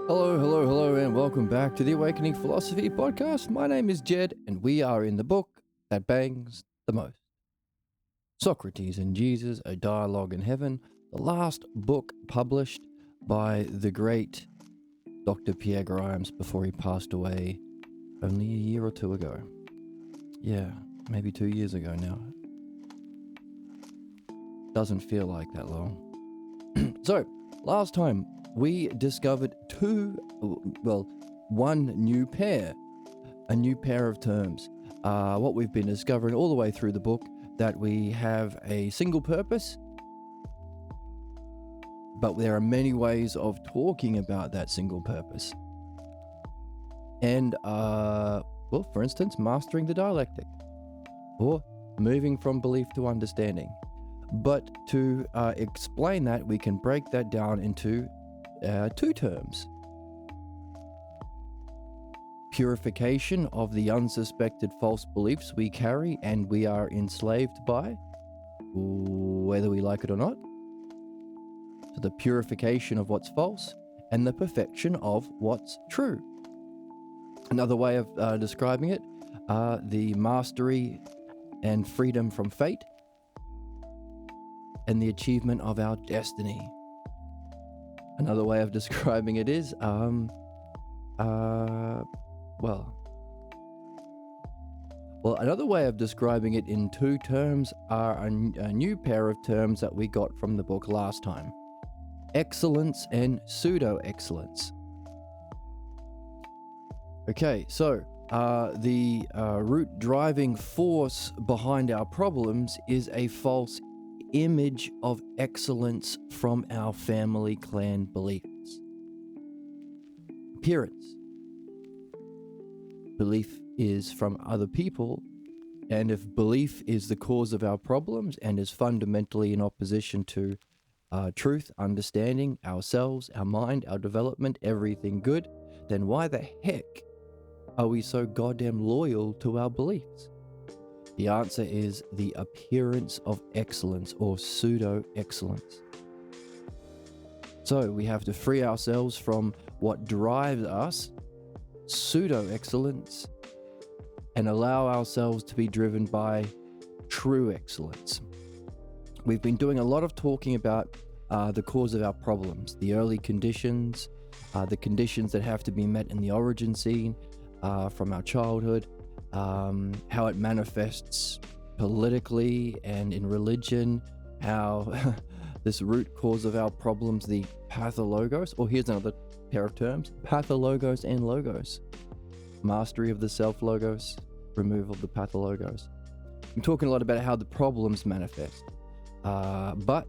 Hello, hello, hello, and welcome back to the Awakening Philosophy Podcast. My name is Jed, and we are in the book that bangs the most. Socrates and Jesus, A Dialogue in Heaven, the last book published by the great Dr. Pierre Grimes before he passed away only a year or two ago. Yeah, maybe 2 years ago now. Doesn't feel like that long. So, last time we discovered one new pair, a new pair of terms. What we've been discovering all the way through the book, that we have a single purpose, but there are many ways of talking about that single purpose. And, for instance, mastering the dialectic, or moving from belief to understanding. But to explain that, we can break that down into two terms. Purification of the unsuspected false beliefs we carry and we are enslaved by, whether we like it or not. So the purification of what's false and the perfection of what's true. Another way of describing it, the mastery and freedom from fate, and the achievement of our destiny. Another way of describing it is, another way of describing it in two terms are a new pair of terms that we got from the book last time. Excellence and pseudo-excellence. Okay, so the root driving force behind our problems is a false image of excellence from our family clan beliefs. Appearance. Belief is from other people, and if belief is the cause of our problems and is fundamentally in opposition to truth, understanding, ourselves, our mind, our development, everything good, then why the heck are we so goddamn loyal to our beliefs? The answer is the appearance of excellence or pseudo-excellence. So we have to free ourselves from what drives us, pseudo-excellence, and allow ourselves to be driven by true excellence. We've been doing a lot of talking about the cause of our problems, the early conditions, the conditions that have to be met in the origin scene from our childhood, how it manifests politically and in religion, how this root cause of our problems, the pathologos, or here's another pair of terms, pathologos and logos. Mastery of the self-logos, removal of the pathologos. I'm talking a lot about how the problems manifest. But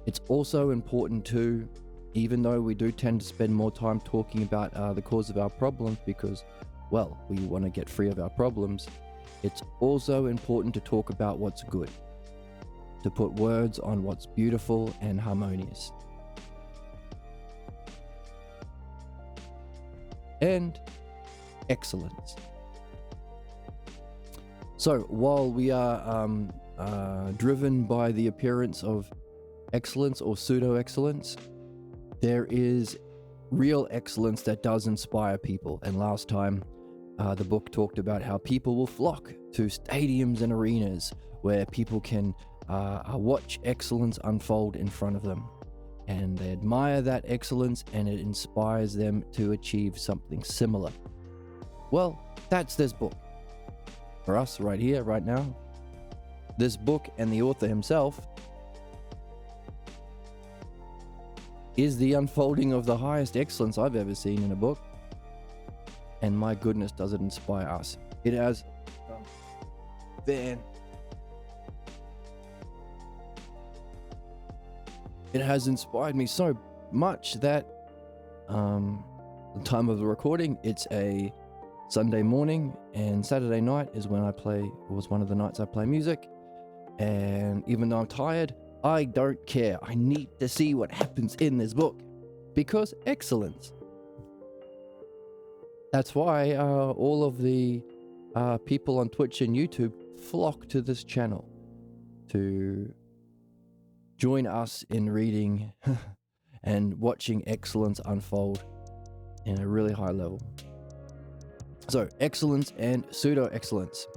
it's also important to, even though we do tend to spend more time talking about the cause of our problems because, we want to get free of our problems, it's also important to talk about what's good, to put words on what's beautiful and harmonious. And excellence. So while we are driven by the appearance of excellence or pseudo-excellence, there is real excellence that does inspire people. And last time, the book talked about how people will flock to stadiums and arenas where people can watch excellence unfold in front of them. And they admire that excellence and it inspires them to achieve something similar. Well, that's this book. For us right here, right now. This book and the author himself is the unfolding of the highest excellence I've ever seen in a book. And my goodness, does it inspire us. It has it has inspired me so much that the time of the recording, it's a Sunday morning, and Saturday night is when was one of the nights I play music. And even though I'm tired, I don't care. I need to see what happens in this book because excellence. That's why all of the people on Twitch and YouTube flock to this channel to join us in reading and watching excellence unfold in a really high level. So, excellence and pseudo-excellence.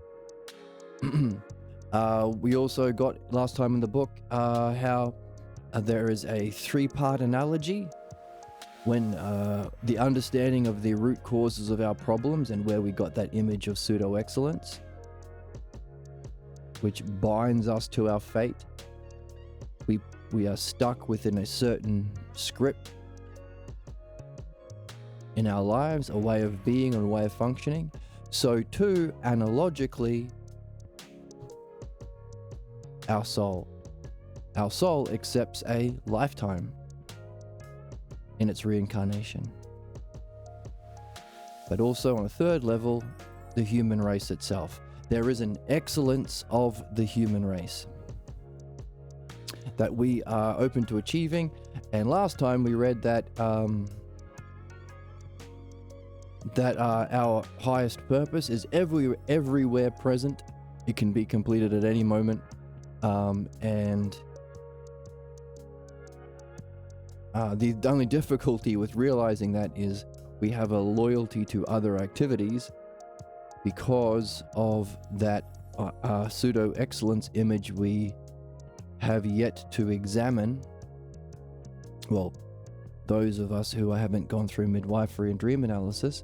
We also got last time in the book how there is a three-part analogy when the understanding of the root causes of our problems and where we got that image of pseudo-excellence, which binds us to our fate. We are stuck within a certain script in our lives, a way of being and a way of functioning. So too, analogically, our soul accepts a lifetime in its reincarnation. But also on a third level, the human race itself. There is an excellence of the human race that we are open to achieving. And last time we read that our highest purpose is everywhere present. It can be completed at any moment. And the only difficulty with realizing that is we have a loyalty to other activities because of that pseudo-excellence image we have yet to examine. Well, those of us who haven't gone through midwifery and dream analysis,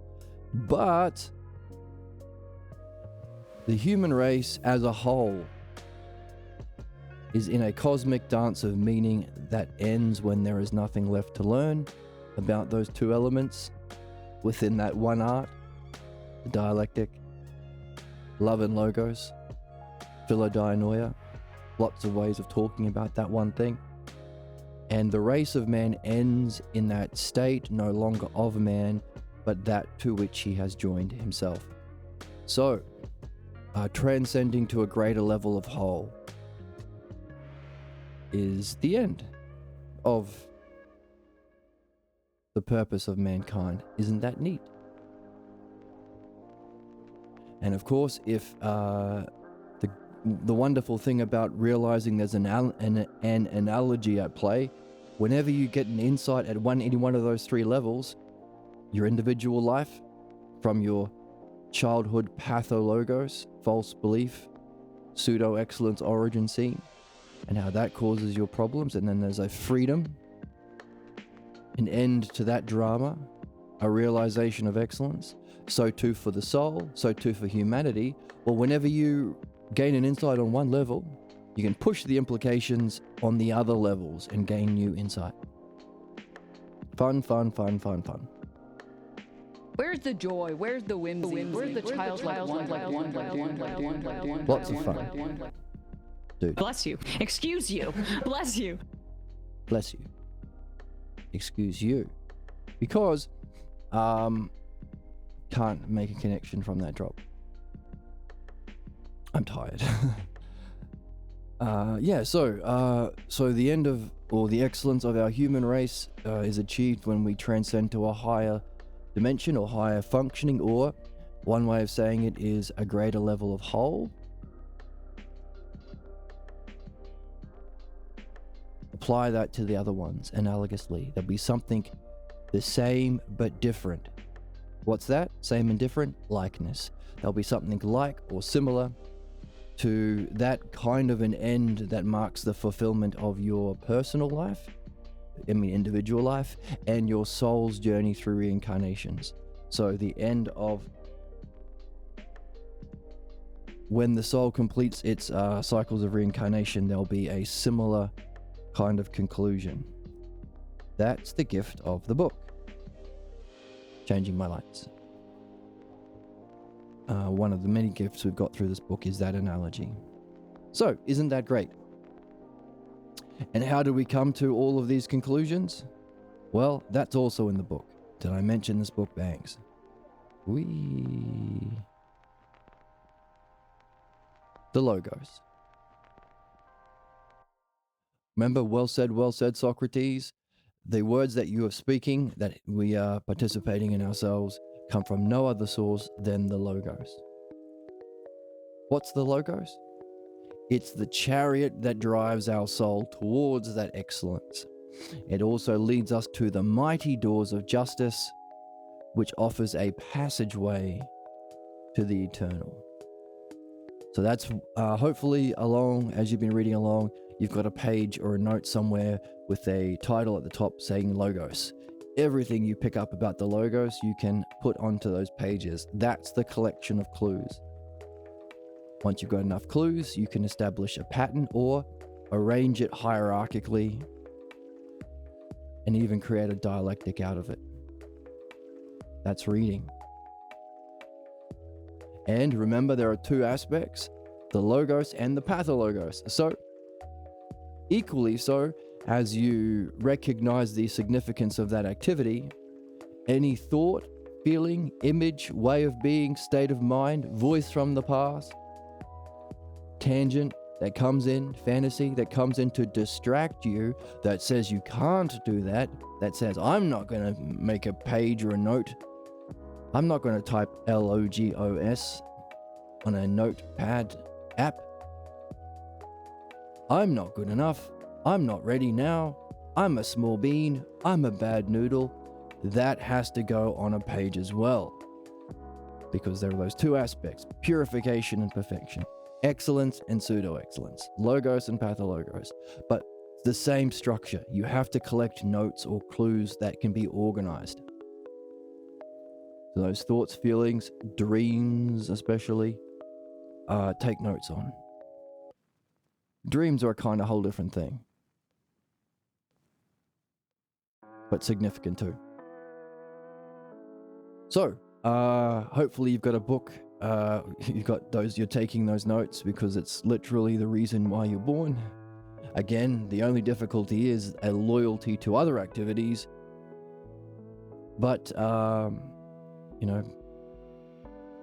but the human race as a whole is in a cosmic dance of meaning that ends when there is nothing left to learn about those two elements within that one art, the dialectic, love and logos, philodianoia, lots of ways of talking about that one thing. And the race of man ends in that state, no longer of man, but that to which he has joined himself. So, transcending to a greater level of whole is the end of the purpose of mankind. Isn't that neat? And of course, if the wonderful thing about realizing there's an analogy at play, whenever you get an insight at any one of those three levels, your individual life, from your childhood pathologos, false belief, pseudo-excellence origin scene, and how that causes your problems, and then there's a freedom, an end to that drama, a realization of excellence. So too for the soul, so too for humanity. Well, whenever you gain an insight on one level, you can push the implications on the other levels and gain new insight. Fun. Where's the joy? Where's the whimsy? Where's the childlike one? Lots of fun. Dude. Bless you. Excuse you. Bless you. Bless you. Excuse you. Because, can't make a connection from that drop. I'm tired. So the end of, or the excellence of our human race is achieved when we transcend to a higher dimension or higher functioning, or one way of saying it is a greater level of whole. Apply that to the other ones analogously. There'll be something the same but different. What's that? Same and different? Likeness. There'll be something like or similar to that kind of an end that marks the fulfillment of your personal life, individual life, and your soul's journey through reincarnations. So the end of when the soul completes its cycles of reincarnation, there'll be a similar kind of conclusion. That's the gift of the book. Changing my lights. One of the many gifts we've got through this book is that analogy. So, isn't that great? And how do we come to all of these conclusions? Well, that's also in the book. Did I mention this book bangs? The logos. Remember, well said, Socrates. The words that you are speaking, that we are participating in ourselves, come from no other source than the logos. What's the logos? It's the chariot that drives our soul towards that excellence. It also leads us to the mighty doors of justice, which offers a passageway to the eternal. So that's hopefully along, as you've been reading along, you've got a page or a note somewhere with a title at the top saying Logos. Everything you pick up about the Logos, you can put onto those pages. That's the collection of clues. Once you've got enough clues, you can establish a pattern or arrange it hierarchically and even create a dialectic out of it. That's reading. And remember, there are two aspects, the Logos and the Pathologos. So, equally so, as you recognize the significance of that activity, any thought, feeling, image, way of being, state of mind, voice from the past, tangent that comes in, fantasy that comes in to distract you, that says you can't do that, that says I'm not going to make a page or a note, I'm not going to type LOGOS on a notepad app, I'm not good enough, I'm not ready now, I'm a small bean, I'm a bad noodle. That has to go on a page as well, because there are those two aspects, purification and perfection, excellence and pseudo-excellence, Logos and Pathologos, but the same structure. You have to collect notes or clues that can be organized. So those thoughts, feelings, dreams especially, take notes on. Dreams are a kind of whole different thing, but significant too. So, hopefully you've got a book, you're taking those notes, because it's literally the reason why you're born. Again, the only difficulty is a loyalty to other activities, but,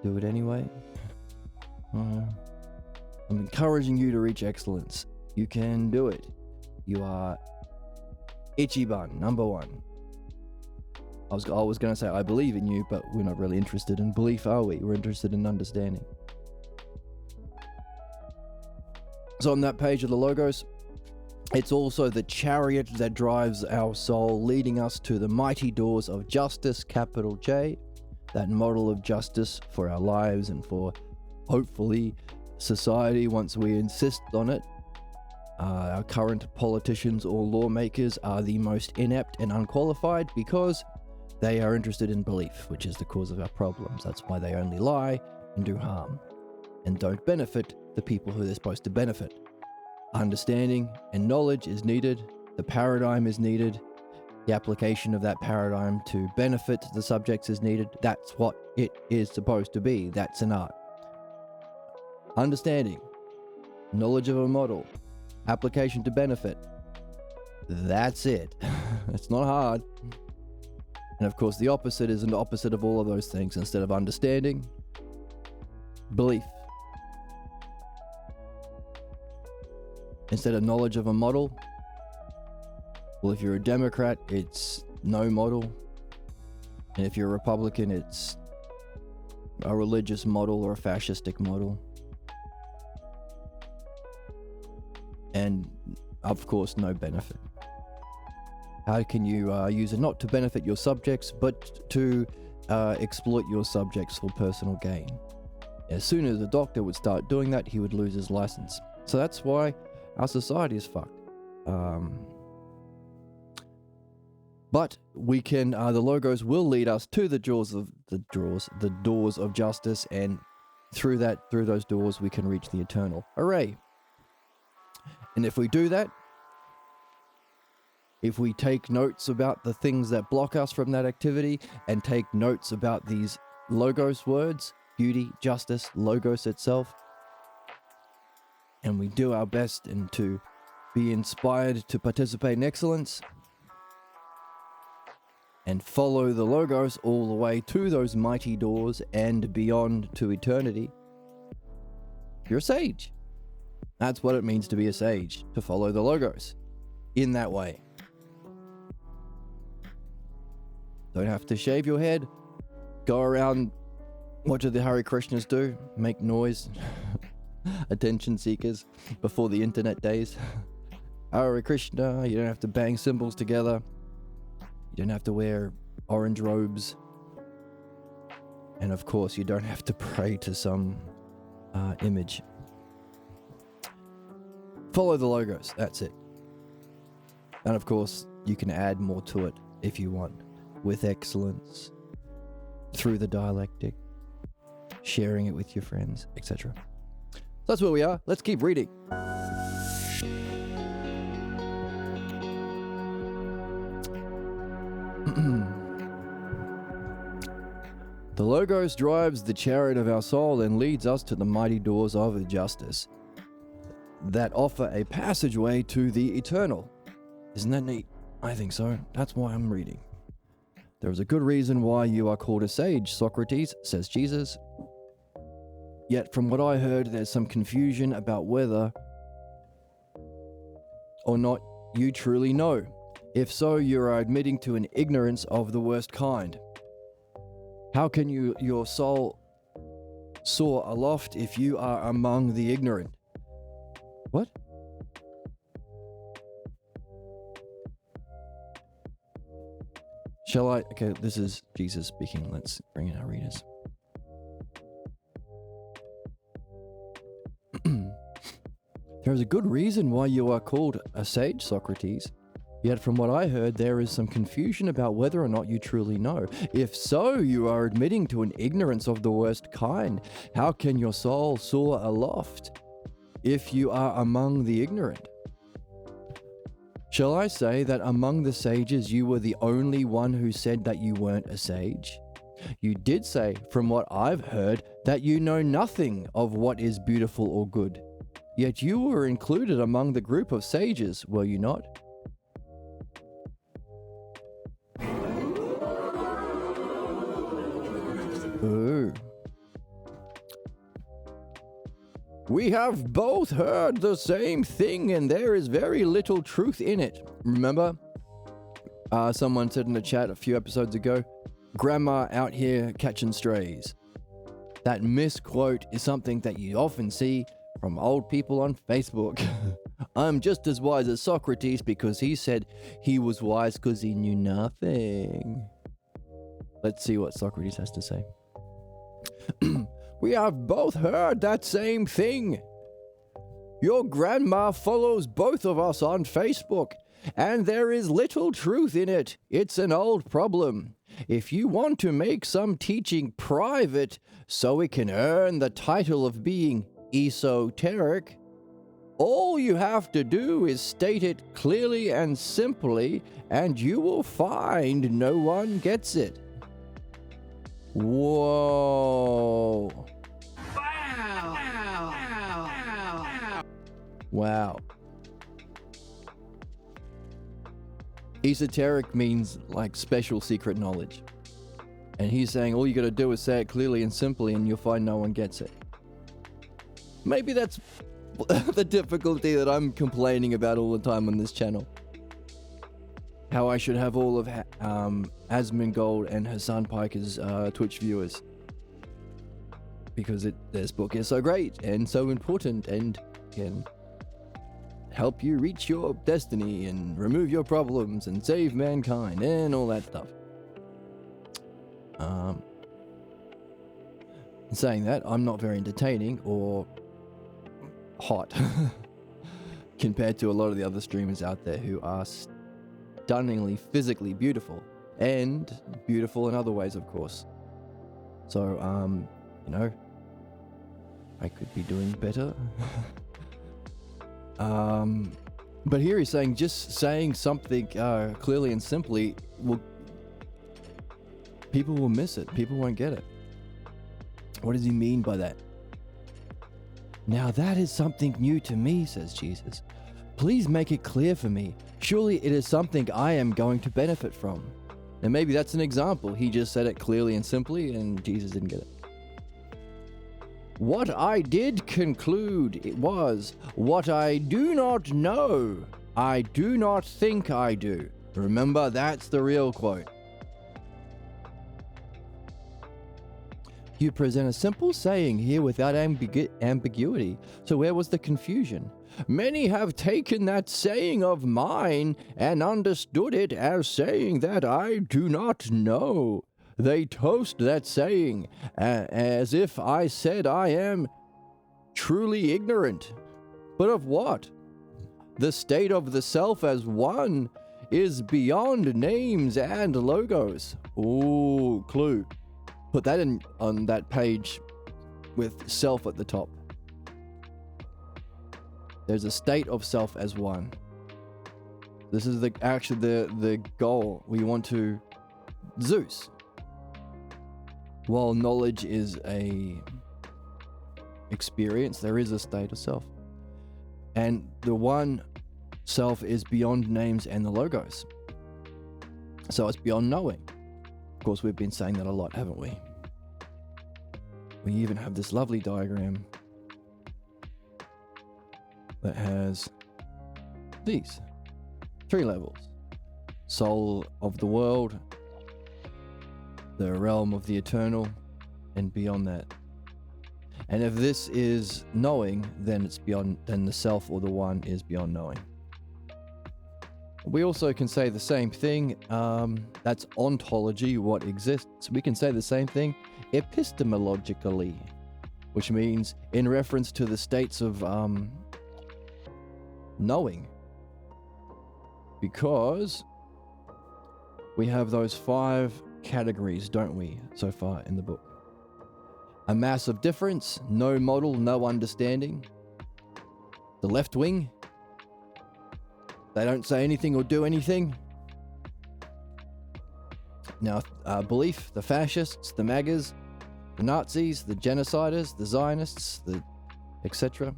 do it anyway. I'm encouraging you to reach excellence. You can do it. You are Ichiban, number one. I was going to say I believe in you, but we're not really interested in belief, are we? We're interested in understanding. So on that page of the Logos, it's also the chariot that drives our soul, leading us to the mighty doors of justice, capital J, that model of justice for our lives and for, hopefully, society once we insist on it. Our current politicians or lawmakers are the most inept and unqualified because they are interested in belief, which is the cause of our problems. That's why they only lie and do harm and don't benefit the people who they're supposed to benefit. Understanding and knowledge is needed. The paradigm is needed. The application of that paradigm to benefit the subjects is needed. That's what it is supposed to be. That's an art. Understanding, knowledge of a model, application to benefit. That's it. It's not hard. And of course, the opposite is an opposite of all of those things. Instead of understanding, belief. Instead of knowledge of a model, well, if you're a Democrat, it's no model. And if you're a Republican, it's a religious model or a fascistic model. And of course, no benefit. How can you use it not to benefit your subjects, but to exploit your subjects for personal gain? As soon as a doctor would start doing that, he would lose his license. So that's why our society is fucked. But we can, the Logos will lead us to the doors of justice, and through those doors, we can reach the eternal. Hooray! And if we do that, if we take notes about the things that block us from that activity and take notes about these Logos words, beauty, justice, Logos itself, and we do our best and to be inspired to participate in excellence and follow the Logos all the way to those mighty doors and beyond to eternity, you're a sage. That's what it means to be a sage, to follow the Logos in that way. Don't have to shave your head, go around, what do the Hare Krishnas do? Make noise, attention seekers before the internet days. Hare Krishna, you don't have to bang cymbals together, you don't have to wear orange robes, And of course, you don't have to pray to some image. Follow the logos, that's it. And of course, you can add more to it if you want, with excellence, through the dialectic, sharing it with your friends, etc. That's where we are. Let's keep reading. The Logos drives the chariot of our soul and leads us to the mighty doors of justice that offer a passageway to the eternal. Isn't that neat? I think so. That's why I'm reading. There is a good reason why you are called a sage, Socrates, says Jesus. Yet from what I heard, there's some confusion about whether or not you truly know. If so, you are admitting to an ignorance of the worst kind. How can your soul soar aloft if you are among the ignorant? What? Shall I? Okay, this is Jesus speaking. Let's bring in our readers. There is a good reason why you are called a sage, Socrates. Yet from what I heard, there is some confusion about whether or not you truly know. If so, you are admitting to an ignorance of the worst kind. How can your soul soar aloft if you are among the ignorant? Shall I say that among the sages you were the only one who said that you weren't a sage? You did say, from what I've heard, that you know nothing of what is beautiful or good. Yet you were included among the group of sages, were you not? Oh. We have both heard the same thing, and there is very little truth in it. Remember? Someone said in the chat a few episodes ago, grandma out here catching strays. That misquote is something that you often see from old people on Facebook. I'm just as wise as Socrates because he said he was wise because he knew nothing. Let's see what Socrates has to say. We have both heard that same thing. Your grandma follows both of us on Facebook, and there is little truth in it. It's an old problem. If you want to make some teaching private so it can earn the title of being esoteric, all you have to do is state it clearly and simply, and you will find no one gets it. Whoa. Wow. Esoteric means like special secret knowledge. And he's saying all you gotta do is say it clearly and simply and you'll find no one gets it. Maybe that's the difficulty that I'm complaining about all the time on this channel. How I should have all of Asmongold and Hassan Piker's Twitch viewers. Because this book is so great and so important and can help you reach your destiny and remove your problems and save mankind and all that stuff. Saying that, I'm not very entertaining or hot compared to a lot of the other streamers out there who are stunningly physically beautiful and beautiful in other ways, of course. So, you know, I could be doing better. But here he's saying just saying something clearly and simply people will miss it. People won't get it. What does he mean by that? Now that is something new to me, says Jesus. Please make it clear for me. Surely it is something I am going to benefit from. And maybe that's an example. He just said it clearly and simply and Jesus didn't get it. What I did conclude it was, what I do not know, I do not think I do. Remember, that's the real quote. You present a simple saying here without ambiguity. So where was the confusion? Many have taken that saying of mine and understood it as saying that I do not know. They toast that saying as if I said I am truly ignorant. But of what? The state of the self as one is beyond names and logos. Ooh, clue. Put that in on that page with self at the top. There's a state of self as one. This is the goal. We want to Zeus. While knowledge is a experience, there is a state of self. And the one self is beyond names and the logos. So it's beyond knowing. Of course, we've been saying that a lot, haven't we? We even have this lovely diagram that has these 3 levels. Soul of the world, the realm of the eternal, and beyond that. And if this is knowing, then it's beyond, then the self or the one is beyond knowing. We also can say the same thing, that's ontology, what exists. We can say the same thing epistemologically, which means in reference to the states of knowing. Because we have those 5 categories, don't we, so far in the book? A mass of difference, no model, no understanding. The left wing, they don't say anything or do anything. Now, belief, the fascists, the MAGAs, the Nazis, the genociders, the Zionists, the etc.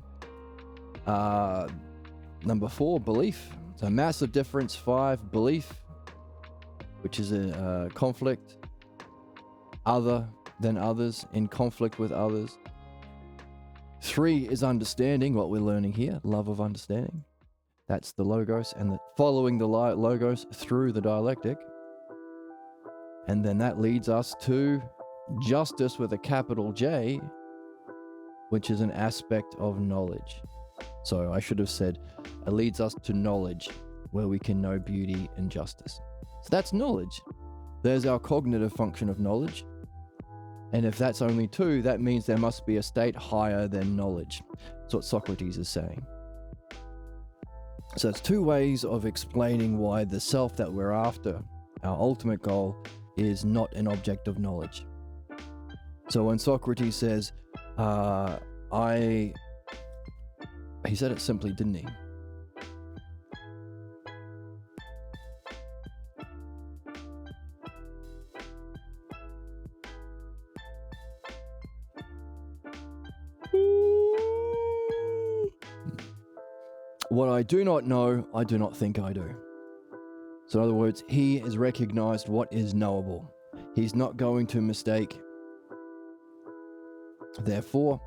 Number 4, belief. So mass of difference. 5, belief, which is a conflict. Other than others, in conflict with others. 3 is understanding, what we're learning here, love of understanding. That's the logos, and following the logos through the dialectic. And then that leads us to justice with a capital J, which is an aspect of knowledge. So I should have said, it leads us to knowledge, where we can know beauty and justice. So that's knowledge. There's our cognitive function of knowledge. And if that's only 2, that means there must be a state higher than knowledge. That's what Socrates is saying. So it's 2 ways of explaining why the self that we're after, our ultimate goal, is not an object of knowledge. So when Socrates says, he said it simply, didn't he? What I do not know, I do not think I do. So in other words, he has recognized what is knowable. He's not going to mistake. Therefore,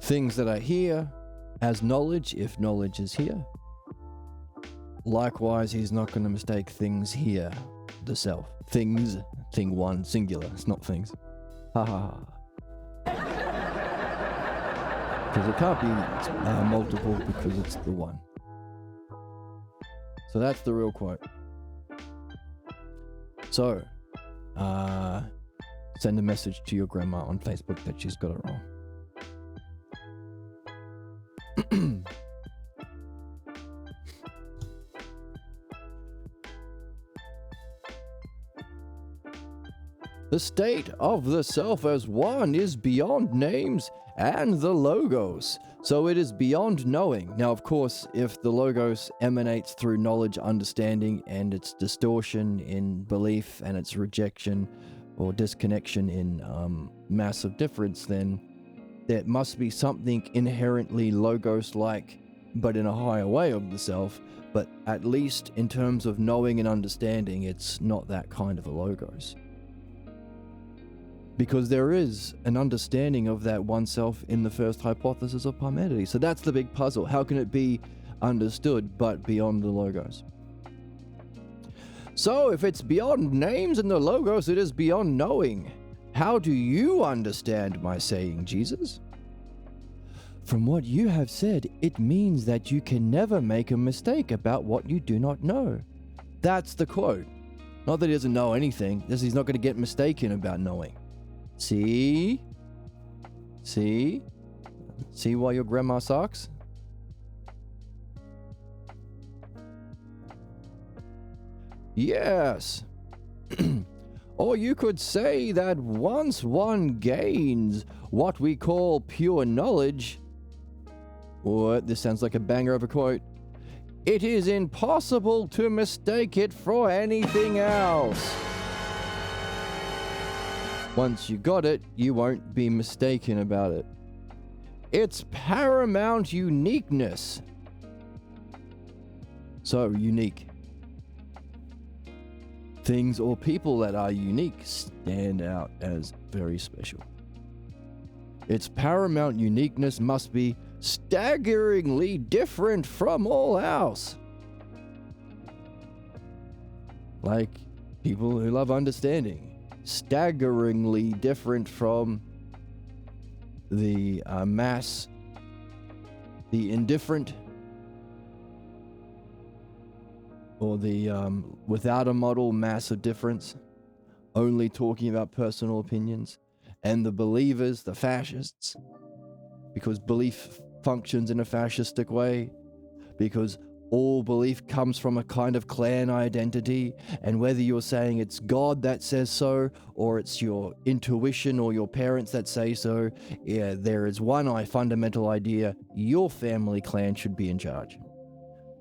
things that are here as knowledge, if knowledge is here. Likewise, he's not going to mistake things here, the self. Things, thing 1, singular, it's not things. Ha ha ha. Because it can't be multiple because it's the one. So that's the real quote. So, send a message to your grandma on Facebook that she's got it wrong. The state of the self as one is beyond names and the logos, so it is beyond knowing. Now, of course, if the logos emanates through knowledge, understanding, and its distortion in belief and its rejection or disconnection in massive difference, then there must be something inherently logos-like, but in a higher way of the self. But at least in terms of knowing and understanding, it's not that kind of a logos. Because there is an understanding of that oneself in the first hypothesis of Parmenides. So that's the big puzzle. How can it be understood but beyond the logos? So if it's beyond names and the logos, it is beyond knowing. How do you understand my saying, Jesus? From what you have said, it means that you can never make a mistake about what you do not know. That's the quote. Not that he doesn't know anything, just he's not going to get mistaken about knowing. See? See? See why your grandma sucks? Yes. Or you could say that once one gains what we call pure knowledge, what? This sounds like a banger of a quote. It is impossible to mistake it for anything else. Once you got it, you won't be mistaken about it. Its paramount uniqueness. So unique. Things or people that are unique stand out as very special. Its paramount uniqueness must be staggeringly different from all else. Like people who love understanding. Staggeringly different from the mass, the indifferent, or the without a model mass of difference, only talking about personal opinions, and the believers, the fascists, because belief functions in a fascistic way, because all belief comes from a kind of clan identity, and whether you're saying it's God that says so, or it's your intuition or your parents that say so, yeah, there is one fundamental idea: your family clan should be in charge.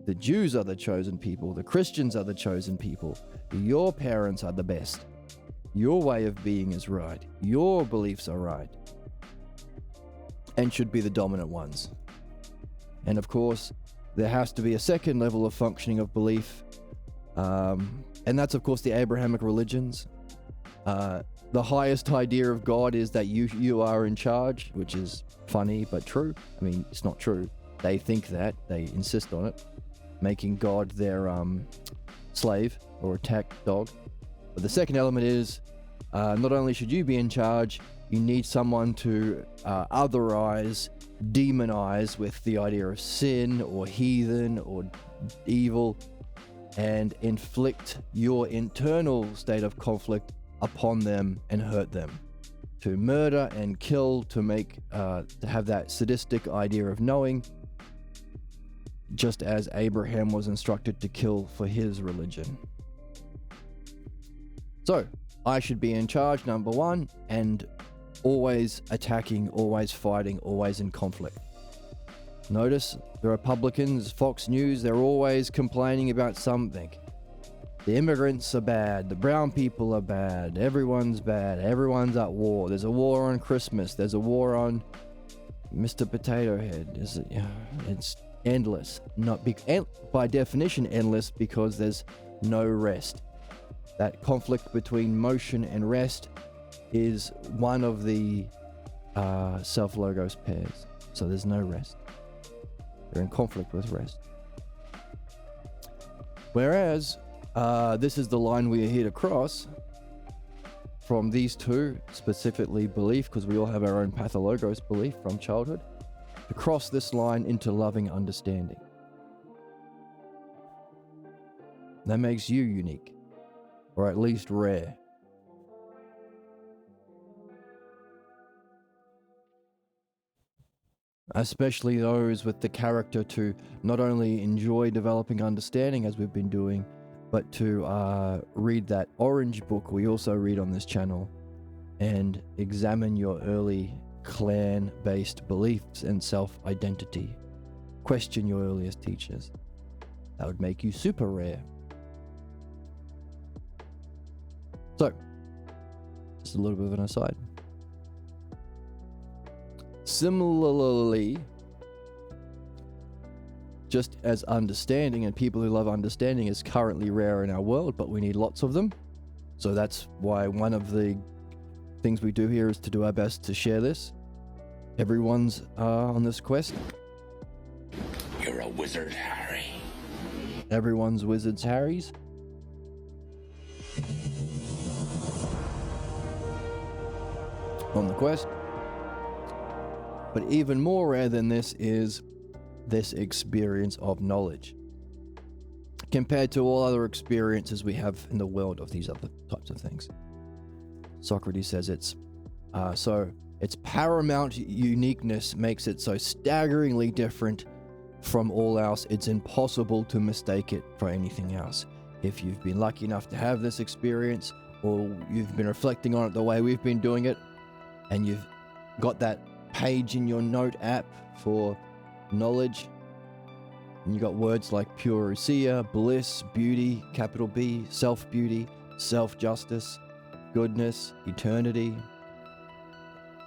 The Jews are the chosen people, the Christians are the chosen people, your parents are the best. Your way of being is right, your beliefs are right, and should be the dominant ones. And of course, there has to be a second level of functioning of belief, and that's of course the Abrahamic religions. The highest idea of God is that you are in charge, which is funny but true. I mean, it's not true. They think that, they insist on it, making God their slave or attack dog. But the second element is, not only should you be in charge, you need someone to otherize, demonize with the idea of sin or heathen or evil, and inflict your internal state of conflict upon them and hurt them. To murder and kill, to make, to have that sadistic idea of knowing, just as Abraham was instructed to kill for his religion. So, I should be in charge, number one, and always attacking, always fighting, always in conflict. Notice the Republicans, Fox News, they're always complaining about something. The immigrants are bad, the brown people are bad, everyone's at war. There's a war on Christmas, there's a war on Mr. Potato Head. It's endless. By definition endless, because there's no rest. That conflict between motion and rest is one of the self-logos pairs. So there's no rest. They're in conflict with rest. Whereas, this is the line we are here to cross from these two, specifically belief, because we all have our own pathologos belief from childhood, to cross this line into loving understanding. That makes you unique, or at least rare. Especially those with the character to not only enjoy developing understanding, as we've been doing, but to read that orange book we also read on this channel and examine your early clan-based beliefs and self-identity. Question your earliest teachers. That would make you super rare. So, just a little bit of an aside. Similarly, just as understanding and people who love understanding is currently rare in our world, but we need lots of them. So that's why one of the things we do here is to do our best to share this. Everyone's on this quest. You're a wizard, Harry. Everyone's wizards, Harry's. On the quest. But even more rare than this is this experience of knowledge. compared to all other experiences we have in the world of these other types of things. Socrates says its paramount uniqueness makes it so staggeringly different from all else, it's impossible to mistake it for anything else. If you've been lucky enough to have this experience, or you've been reflecting on it the way we've been doing it, and you've got that page in your note app for knowledge, and you got words like parousia, bliss, beauty, capital B, self-beauty, self-justice, goodness, eternity,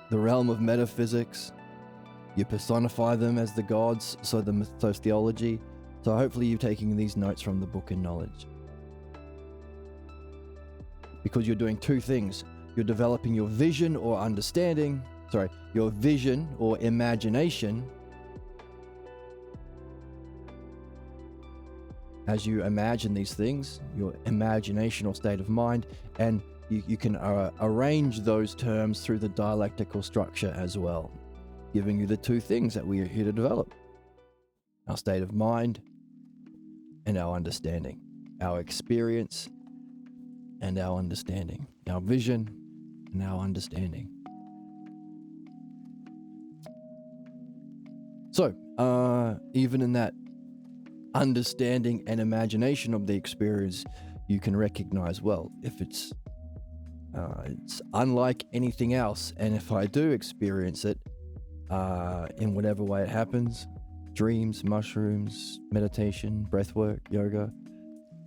the realm of metaphysics. You personify them as the gods, so the mythos theology. So hopefully you're taking these notes from the book in knowledge. Because you're doing two things. You're developing your vision or understanding, your vision or imagination. As you imagine these things, your imagination or state of mind, and you can arrange those terms through the dialectical structure as well, giving you the two things that we are here to develop: our state of mind and our understanding, our experience and our understanding, our vision and our understanding. So, even in that understanding and imagination of the experience, you can recognize, well, if it's unlike anything else, and if I do experience it in whatever way it happens, dreams, mushrooms, meditation, breathwork, yoga,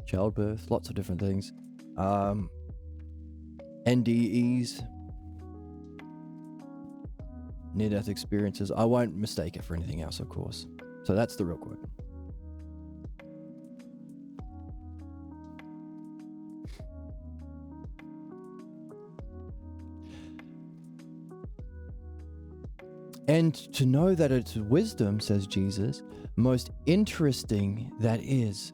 childbirth, lots of different things, NDEs, near-death experiences, I won't mistake it for anything else, of course. So that's the real quote. And to know that it's wisdom, says Jesus, most interesting that is.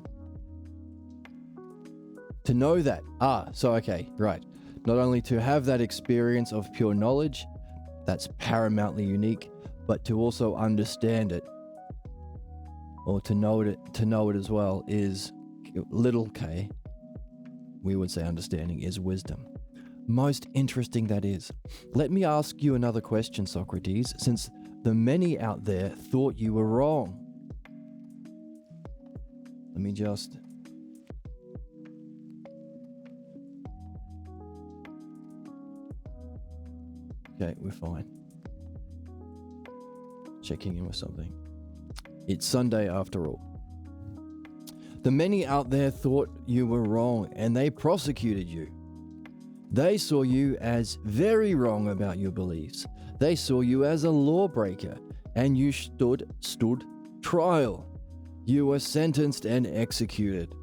To know that. Right. Not only to have that experience of pure knowledge, that's paramountly unique, but to also understand it, or to know it as well, is little k. We would say understanding is wisdom. Most interesting that is. Let me ask you another question, Socrates, since the many out there thought you were wrong. Let me just... Okay, we're fine. Checking in with something. It's Sunday after all. The many out there thought you were wrong, and they prosecuted you. They saw you as very wrong about your beliefs. They saw you as a lawbreaker, and you stood trial. You were sentenced and executed.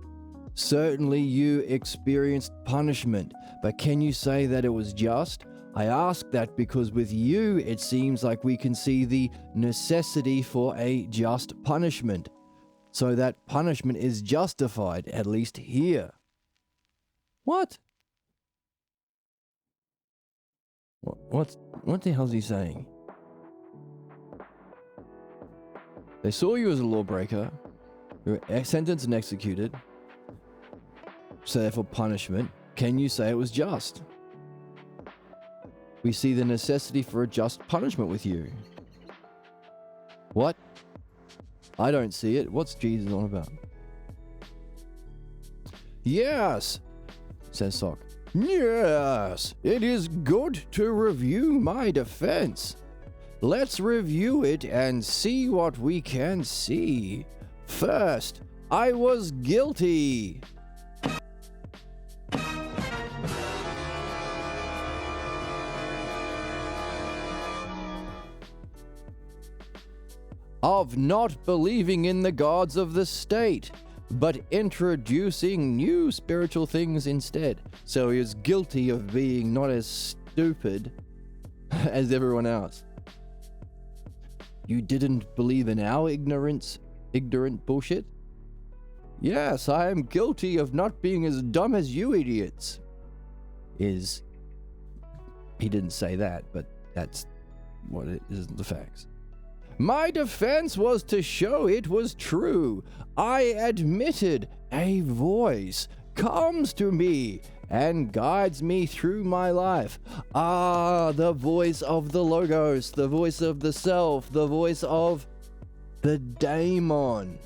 Certainly you experienced punishment, but can you say that it was just? I ask that because with you it seems like we can see the necessity for a just punishment, so that punishment is justified, at least here. What? What the hell is he saying? They saw you as a lawbreaker, you were sentenced and executed, so therefore punishment. Can you say it was just? We see the necessity for a just punishment with you. What? I don't see it. What's Jesus on about? Yes, says Sock. Yes, it is good to review my defense. Let's review it and see what we can see. First, I was guilty. Of not believing in the gods of the state, but introducing new spiritual things instead. So he is guilty of being not as stupid as everyone else. You didn't believe in our ignorant bullshit? Yes, I am guilty of not being as dumb as you idiots. He didn't say that, but that's what it is, the facts. My defense was to show it was true. I admitted a voice comes to me and guides me through my life. Ah, the voice of the Logos, the voice of the Self, the voice of the Daemon.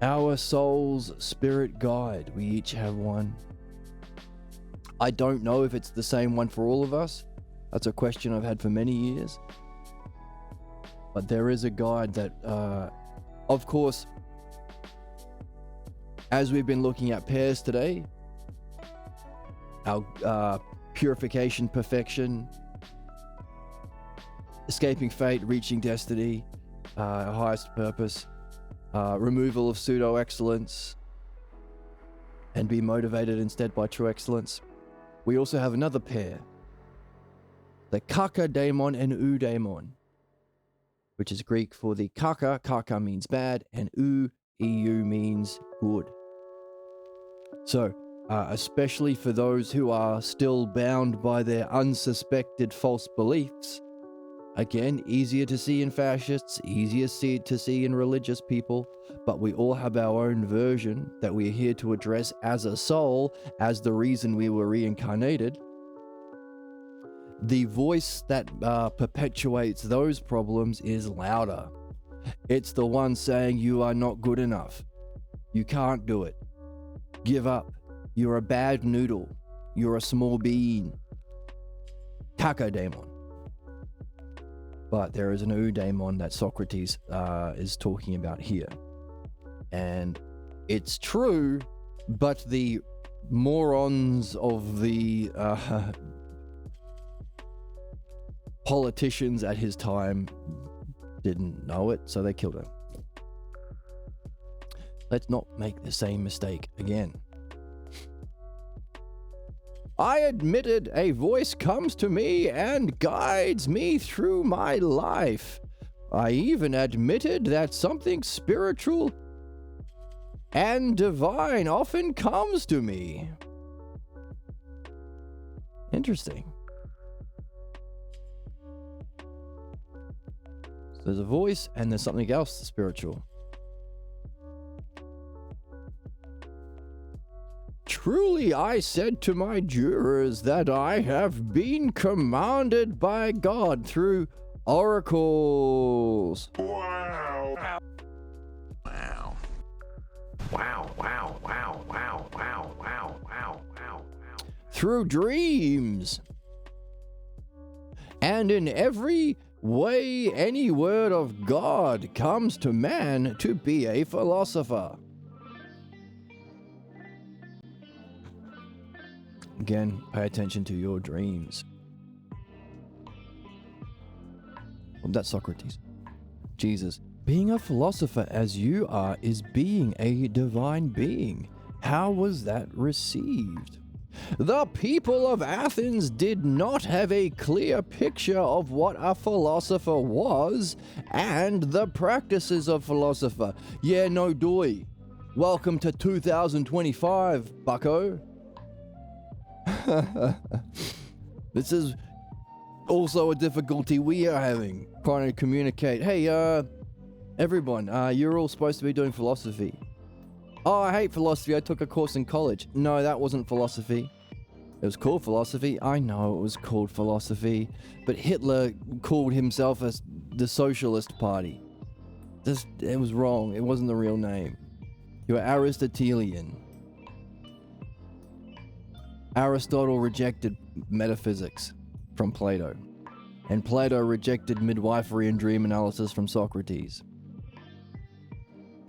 Our soul's spirit guide. We each have one. I don't know if it's the same one for all of us. That's a question I've had for many years. But there is a guide that, of course, as we've been looking at pairs today, our purification, perfection, escaping fate, reaching destiny, our highest purpose, removal of pseudo-excellence, and be motivated instead by true excellence. We also have another pair, the Kaka Daemon and U Daemon, which is Greek for the Kaka. Kaka means bad, and EU means good. So, especially for those who are still bound by their unsuspected false beliefs, again, easier to see in fascists, easier to see in religious people, but we all have our own version that we're here to address as a soul, as the reason we were reincarnated. The voice that perpetuates those problems is louder. It's the one saying you are not good enough. You can't do it. Give up. You're a bad noodle. You're a small bean. Kaka Daemon. But there is an Eudaimon that Socrates is talking about here. And it's true, but the morons of the politicians at his time didn't know it, so they killed him. Let's not make the same mistake again. I admitted a voice comes to me and guides me through my life. I even admitted that something spiritual and divine often comes to me. Interesting. So there's a voice and there's something else spiritual. Truly, I said to my jurors that I have been commanded by God through oracles. Wow. Wow. Wow, wow, wow, wow, wow, wow, wow, wow. Through dreams. And in every way any word of God comes to man to be a philosopher. Again, pay attention to your dreams. Well, that's Socrates. Jesus. Being a philosopher as you are is being a divine being. How was that received? The people of Athens did not have a clear picture of what a philosopher was and the practices of philosopher. Yeah, no doy. Welcome to 2025, bucko. This is also a difficulty we are having, trying to communicate. Hey, everyone, you're all supposed to be doing philosophy. Oh, I hate philosophy. I took a course in college. No, that wasn't philosophy. It was called philosophy. I know it was called philosophy, but Hitler called himself as the Socialist Party. It was wrong. It wasn't the real name. You were Aristotelian. Aristotle rejected metaphysics from Plato, and Plato rejected midwifery and dream analysis from Socrates.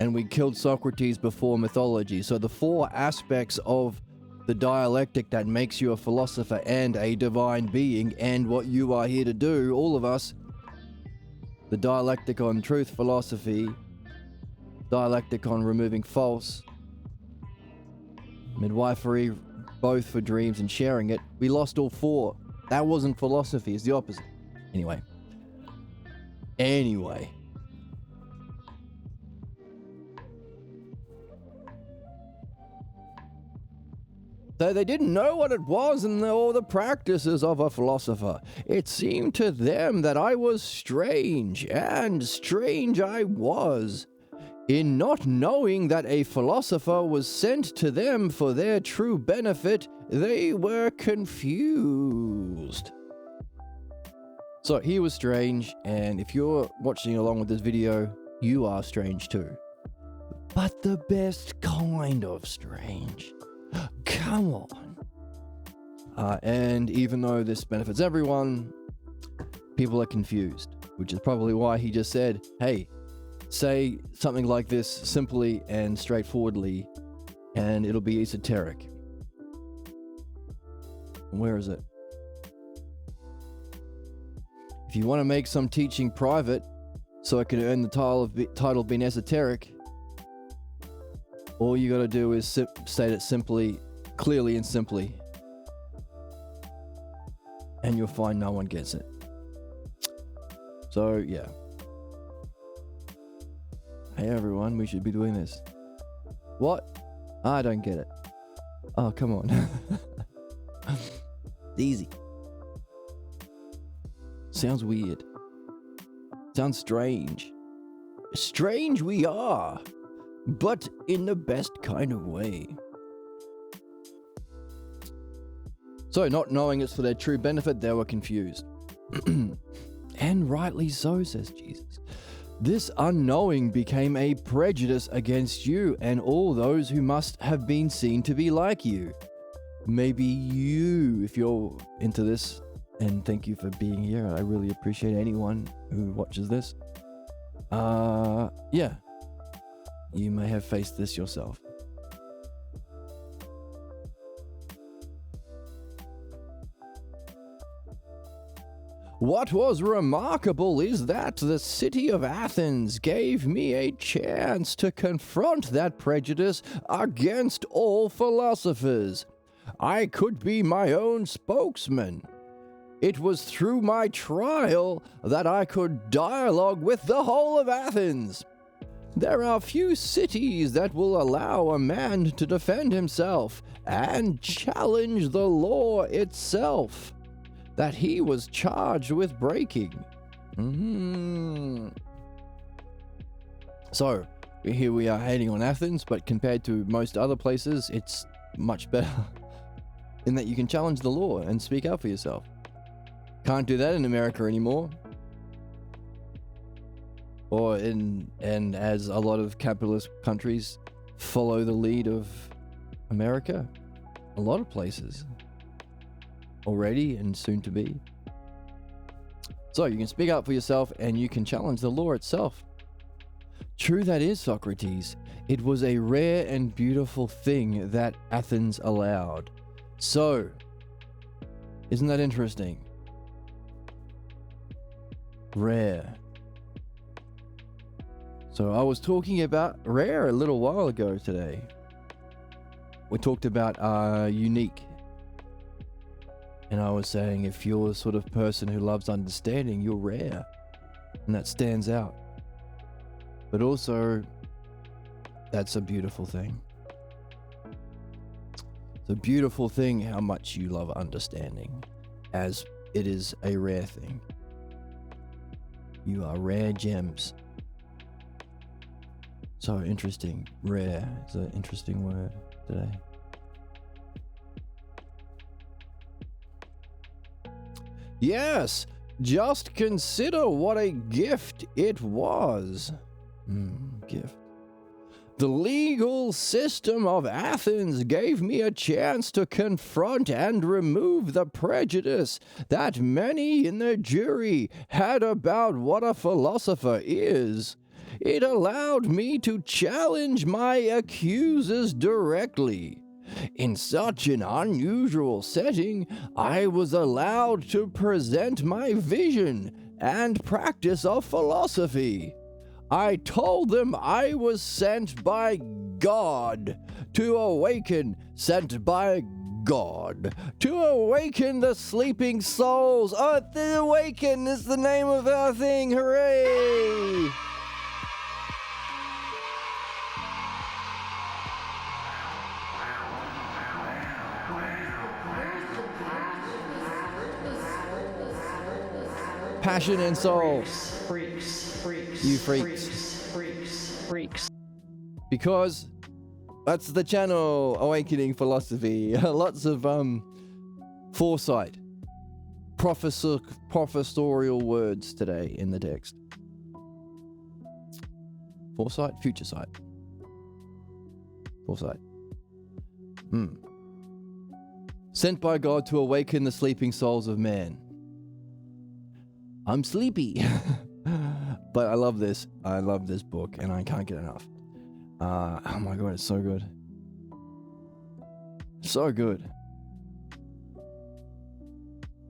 And we killed Socrates before mythology. So the four aspects of the dialectic that makes you a philosopher and a divine being and what you are here to do, all of us, the dialectic on truth philosophy, dialectic on removing false, midwifery, both for dreams and sharing it, we lost all four. That wasn't philosophy, it's the opposite. Anyway. They didn't know what it was or the practices of a philosopher. It seemed to them that I was strange, and strange I was. In not knowing that a philosopher was sent to them for their true benefit, they were confused. So he was strange, and if you're watching along with this video, you are strange too. But the best kind of strange. Come on. And even though this benefits everyone, people are confused, which is probably why he just said, hey, say something like this simply and straightforwardly, and it'll be esoteric. Where is it? If you want to make some teaching private so it can earn the title of being esoteric, all you got to do is state it simply, clearly and simply, and you'll find no one gets it. So, yeah. Hey everyone, we should be doing this. What? I don't get it. Oh, come on. Easy. Sounds weird. Sounds strange. Strange we are, but in the best kind of way. So, not knowing it's for their true benefit, they were confused. And rightly so, says Jesus. This unknowing became a prejudice against you and all those who must have been seen to be like you. Maybe you, if you're into this, and thank you for being here. I really appreciate anyone who watches this. Yeah. You may have faced this yourself. What was remarkable is that the city of Athens gave me a chance to confront that prejudice against all philosophers. I could be my own spokesman. It was through my trial that I could dialogue with the whole of Athens. There are few cities that will allow a man to defend himself and challenge the law itself that he was charged with breaking. So, here we are hating on Athens, but compared to most other places, it's much better in that you can challenge the law and speak up for yourself. Can't do that in America anymore. And as a lot of capitalist countries follow the lead of America, a lot of places already and soon to be. So you can speak up for yourself and you can challenge the law itself. True that is, Socrates. It was a rare and beautiful thing that Athens allowed. So, isn't that interesting? Rare. So I was talking about rare a little while ago today. We talked about unique. And I was saying if you're the sort of person who loves understanding, you're rare. And that stands out. But also, that's a beautiful thing. It's a beautiful thing how much you love understanding, as it is a rare thing. You are rare gems. So interesting. Rare is an interesting word today. Yes, just consider what a gift it was. Gift. The legal system of Athens gave me a chance to confront and remove the prejudice that many in the jury had about what a philosopher is. It allowed me to challenge my accusers directly. In such an unusual setting, I was allowed to present my vision and practice of philosophy. I told them I was sent by God to awaken, sent by God to awaken the sleeping souls. Oh, the awaken is the name of our thing. Hooray! passion and soul. You freaks. Because that's the channel, Awakening Philosophy. Lots of foresight, professorial words today in the text. Foresight, future sight. Foresight. Sent by God to awaken the sleeping souls of man. I'm sleepy. But I love this. I love this book and I can't get enough. Oh my God, it's so good. So good.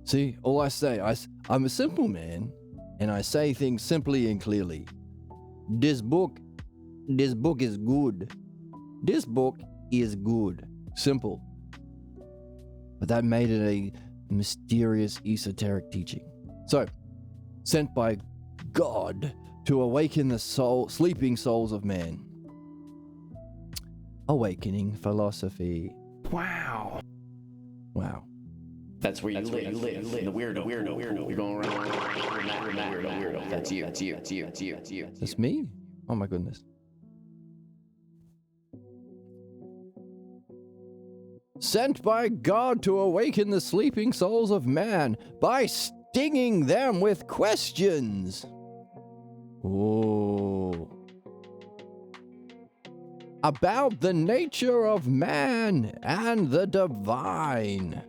See, all I say, I'm a simple man and I say things simply and clearly. This book is good. This book is good. Simple. But that made it a mysterious, esoteric teaching. So, sent by God to awaken the sleeping souls of man. Awakening Philosophy. Wow. That's where you live. The weirdo. You're going around. Weirdo. That's you. That's me? Oh my goodness. Sent by God to awaken the sleeping souls of man by stinging them with questions. Oh. About the nature of man and the divine.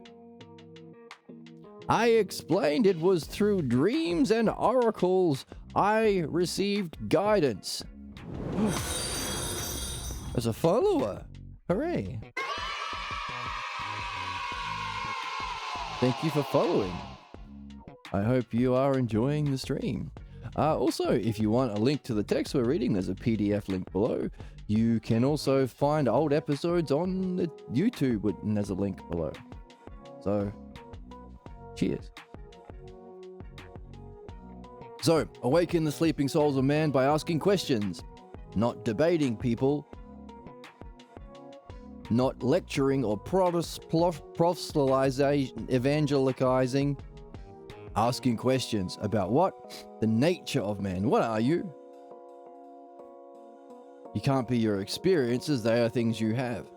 I explained it was through dreams and oracles I received guidance. As a follower. Hooray. Thank you for following. I hope you are enjoying the stream. Also, if you want a link to the text we're reading, there's a PDF link below. You can also find old episodes on the YouTube, and there's a link below. So, cheers. So, awaken the sleeping souls of man by asking questions, not debating people, not lecturing or proselytizing, evangelizing, asking questions about what? The nature of man. What are you? You can't be your experiences, they are things you have.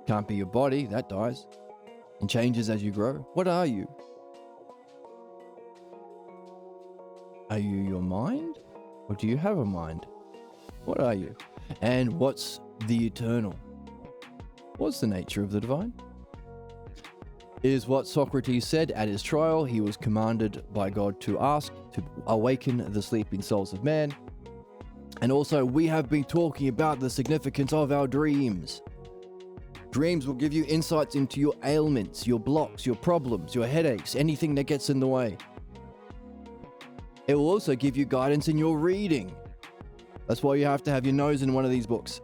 Can't be your body, that dies and changes as you grow. What are you? Are you your mind? Or do you have a mind? What are you? And what's the eternal? What's the nature of the divine? Is what Socrates said at his trial. He was commanded by God to ask to awaken the sleeping souls of man. And also, we have been talking about the significance of our dreams. Dreams will give you insights into your ailments, your blocks, your problems, your headaches, anything that gets in the way. It will also give you guidance in your reading. That's why you have to have your nose in one of these books.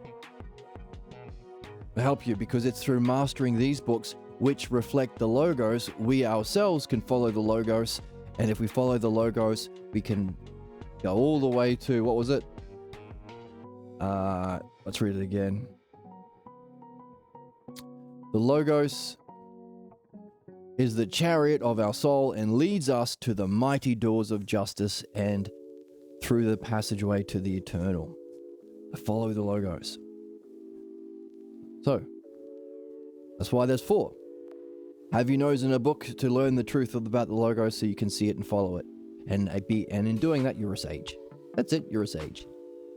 It'll help you because it's through mastering these books, which reflect the logos, we ourselves can follow the logos. And if we follow the logos, we can go all the way to, what was it? Let's read it again. The logos is the chariot of our soul and leads us to the mighty doors of justice and through the passageway to the eternal. Follow the logos. So, that's why there's 4. Have your nose in a book to learn the truth about the logos so you can see it and follow it. And in doing that, you're a sage. That's it, you're a sage.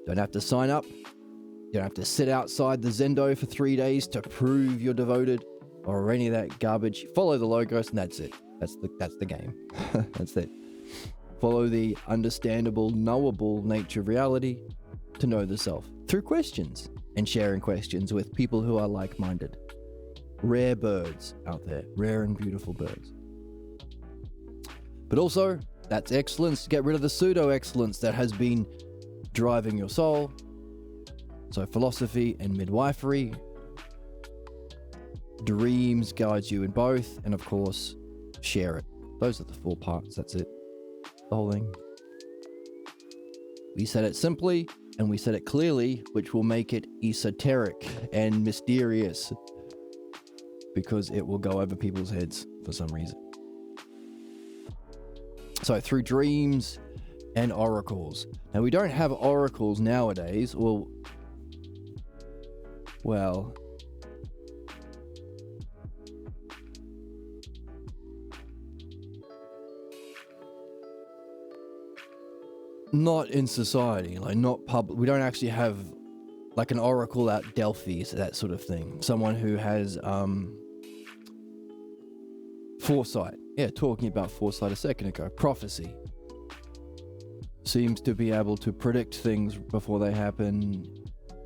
Don't have to sign up. You don't have to sit outside the Zendo for 3 days to prove you're devoted or any of that garbage. Follow the logos and that's it. That's the game. That's it. Follow the understandable, knowable nature of reality to know the self through questions and sharing questions with people who are like-minded. Rare birds out there, rare and beautiful birds. But also, that's excellence to get rid of the pseudo-excellence that has been driving your soul. So philosophy and midwifery, dreams guides you in both, and of course, share it. Those are the 4 parts, that's it. The whole thing. We said it simply, and we said it clearly, which will make it esoteric and mysterious, because it will go over people's heads for some reason. So through dreams and oracles. Now we don't have oracles nowadays. Well, not in society, like not public. We don't actually have like an oracle at Delphi, that sort of thing. Someone who has foresight. Yeah, talking about foresight a second ago. Prophecy. Seems to be able to predict things before they happen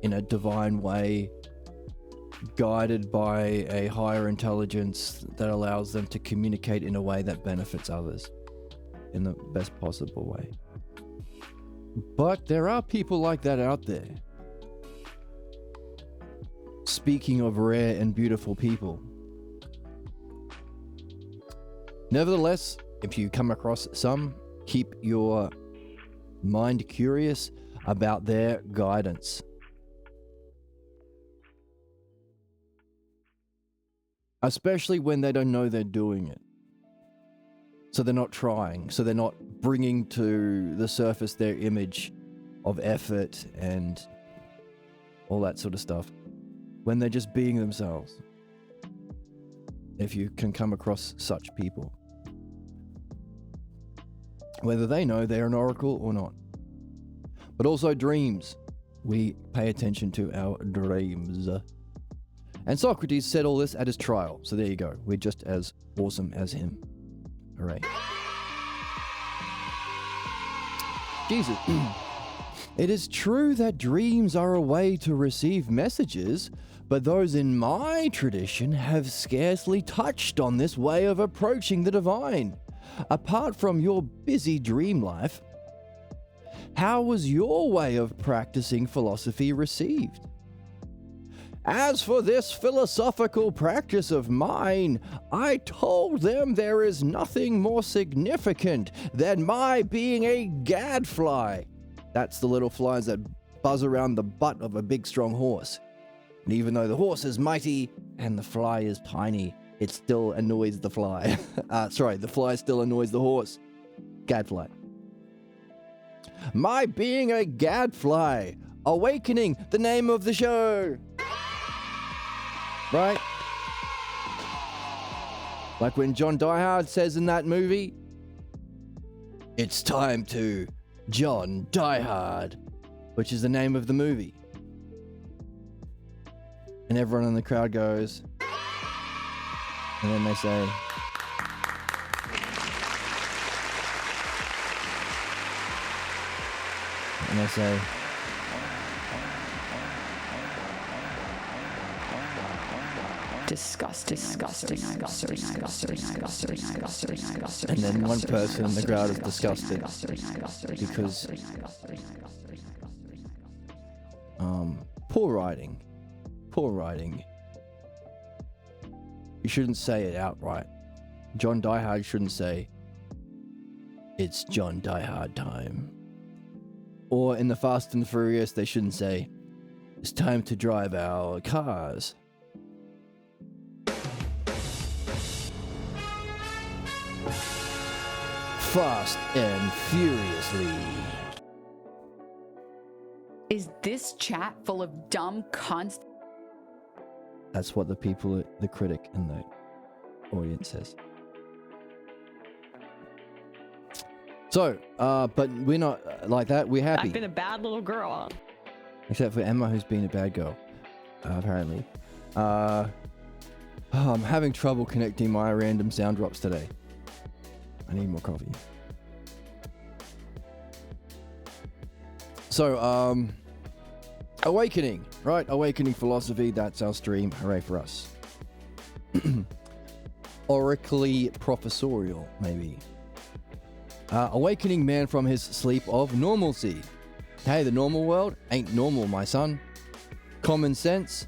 in a divine way, guided by a higher intelligence that allows them to communicate in a way that benefits others in the best possible way. But there are people like that out there. Speaking of rare and beautiful people. Nevertheless, if you come across some, keep your mind curious about their guidance. Especially when they don't know they're doing it. So they're not trying. So they're not bringing to the surface their image of effort and all that sort of stuff. When they're just being themselves. If you can come across such people. Whether they know they're an oracle or not. But also dreams. We pay attention to our dreams. And Socrates said all this at his trial. So there you go. We're just as awesome as him. Hooray. Jesus. It is true that dreams are a way to receive messages, but those in my tradition have scarcely touched on this way of approaching the divine. Apart from your busy dream life, how was your way of practicing philosophy received? As for this philosophical practice of mine, I told them there is nothing more significant than my being a gadfly. That's the little flies that buzz around the butt of a big strong horse. And even though the horse is mighty and the fly is tiny, it still annoys the fly. The fly still annoys the horse. Gadfly. My being a gadfly. Awakening, the name of the show. Right? Like when John Diehard says in that movie, it's time to John Diehard, which is the name of the movie. And everyone in the crowd goes, and then they say, and they say, disgusting. and then one person in the crowd is disgusted because poor writing. You shouldn't say it outright. John Diehard shouldn't say, it's John Diehard time. Or in the Fast and the Furious, they shouldn't say, it's time to drive our cars. Fast and furiously. Is this chat full of dumb cunts? That's what the people, the critic and the audience says. So, but we're not like that. We're happy. I've been a bad little girl. Except for Emma, who's been a bad girl, apparently. I'm having trouble connecting my random sound drops today. I need more coffee. So, awakening, right? Awakening philosophy, that's our stream. Hooray for us. Oracally professorial, maybe. Awakening man from his sleep of normalcy. Hey, the normal world ain't normal, my son. Common sense,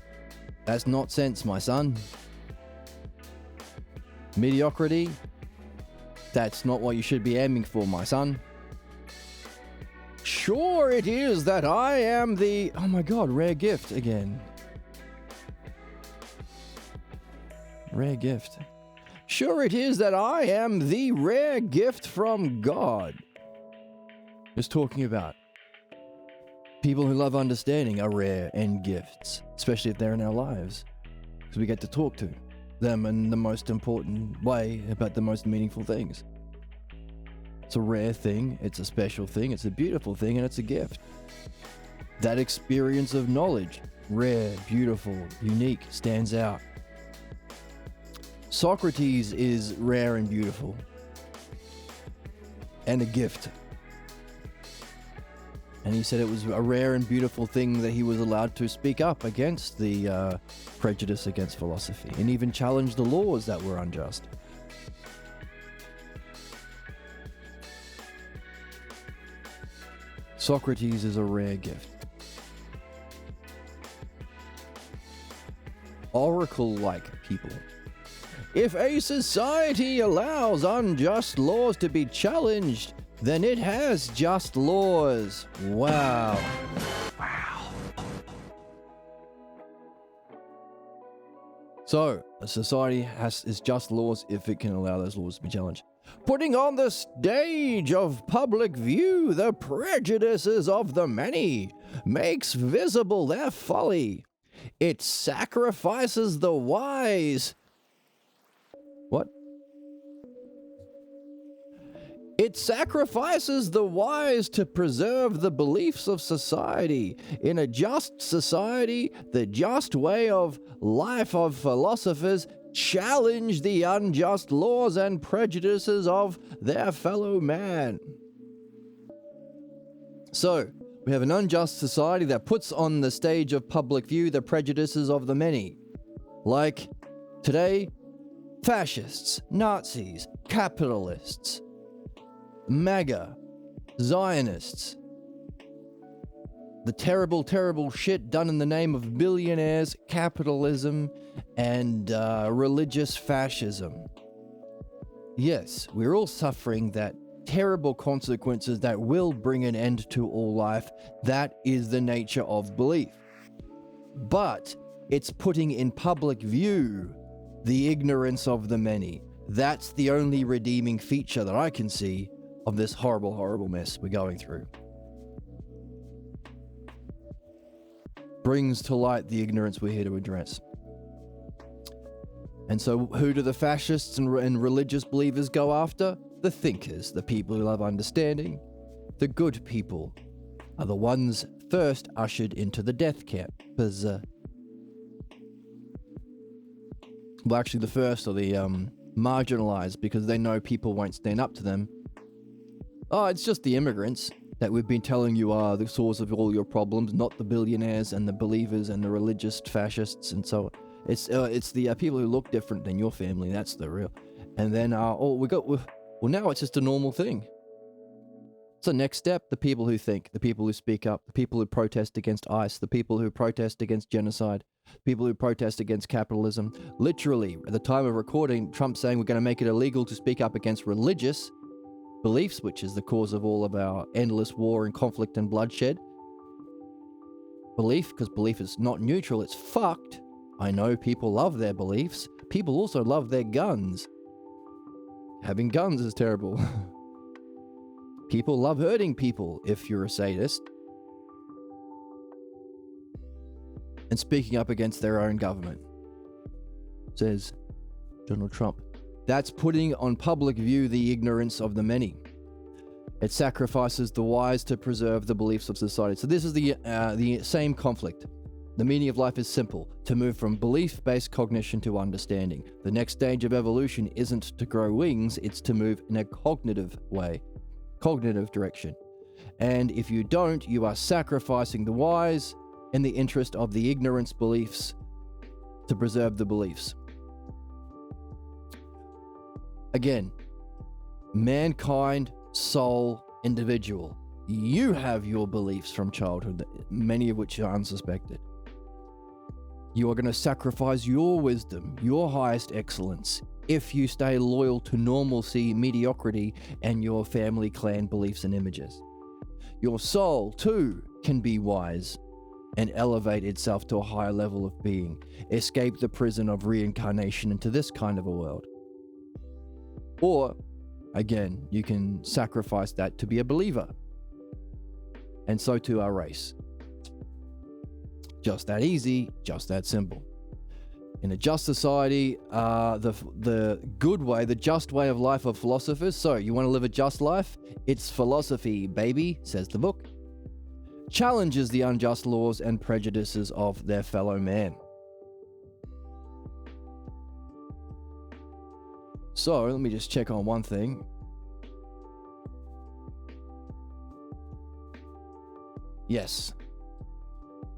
that's not sense, my son. Mediocrity, that's not what you should be aiming for, my son. Sure it is that I am the... Oh my god, rare gift again. Rare gift. Sure it is that I am the rare gift from God. Just talking about people who love understanding are rare and gifts, especially if they're in our lives, because we get to talk to them in the most important way about the most meaningful things. It's a rare thing, it's a special thing, it's a beautiful thing, and it's a gift. That experience of knowledge, rare, beautiful, unique, stands out. Socrates is rare and beautiful, and a gift. And he said it was a rare and beautiful thing that he was allowed to speak up against the prejudice against philosophy, and even challenge the laws that were unjust. Socrates is a rare gift. Oracle-like people. If a society allows unjust laws to be challenged, then it has just laws. Wow. So, a society is just laws if it can allow those laws to be challenged. Putting on the stage of public view the prejudices of the many makes visible their folly. It sacrifices the wise. What? It sacrifices the wise to preserve the beliefs of society. In a just society, the just way of life of philosophers challenge the unjust laws and prejudices of their fellow man. So, we have an unjust society that puts on the stage of public view the prejudices of the many. Like, today, fascists, Nazis, capitalists, MAGA, Zionists, the terrible, terrible shit done in the name of billionaires, capitalism, and religious fascism. Yes, we're all suffering that terrible consequences that will bring an end to all life. That is the nature of belief. But it's putting in public view the ignorance of the many. That's the only redeeming feature that I can see of this horrible, horrible mess we're going through. Brings to light the ignorance we're here to address. And so who do the fascists and religious believers go after? The thinkers, the people who love understanding. The good people are the ones first ushered into the death camp. Well, actually the first are the marginalized, because they know people won't stand up to them. Oh, it's just the immigrants that we've been telling you are the source of all your problems, not the billionaires and the believers and the religious fascists and so on. It's the people who look different than your family. That's the real. And then now it's just a normal thing. So next step, the people who think, the people who speak up, the people who protest against ICE, the people who protest against genocide, people who protest against capitalism. Literally, at the time of recording, Trump's saying we're going to make it illegal to speak up against religious beliefs, which is the cause of all of our endless war and conflict and bloodshed. Belief, because belief is not neutral, it's fucked. I know people love their beliefs. People also love their guns. Having guns is terrible. People love hurting people if you're a sadist. And speaking up against their own government, says Donald Trump. That's putting on public view the ignorance of the many. It sacrifices the wise to preserve the beliefs of society. So this is the same conflict. The meaning of life is simple: to move from belief-based cognition to understanding. The next stage of evolution isn't to grow wings, it's to move in a cognitive way, cognitive direction. And if you don't, you are sacrificing the wise in the interest of the ignorance beliefs to preserve the beliefs. Again, mankind, soul, individual. You have your beliefs from childhood, many of which are unsuspected. You are going to sacrifice your wisdom, your highest excellence, if you stay loyal to normalcy, mediocrity, and your family clan beliefs and images. Your soul, too, can be wise and elevate itself to a higher level of being, escape the prison of reincarnation into this kind of a world. Or, again, you can sacrifice that to be a believer. And so too our race. Just that easy, just that simple. In a just society, the good way, the just way of life of philosophers. So, you want to live a just life? It's philosophy, baby, says the book. Challenges the unjust laws and prejudices of their fellow man. So, let me just check on one thing. Yes.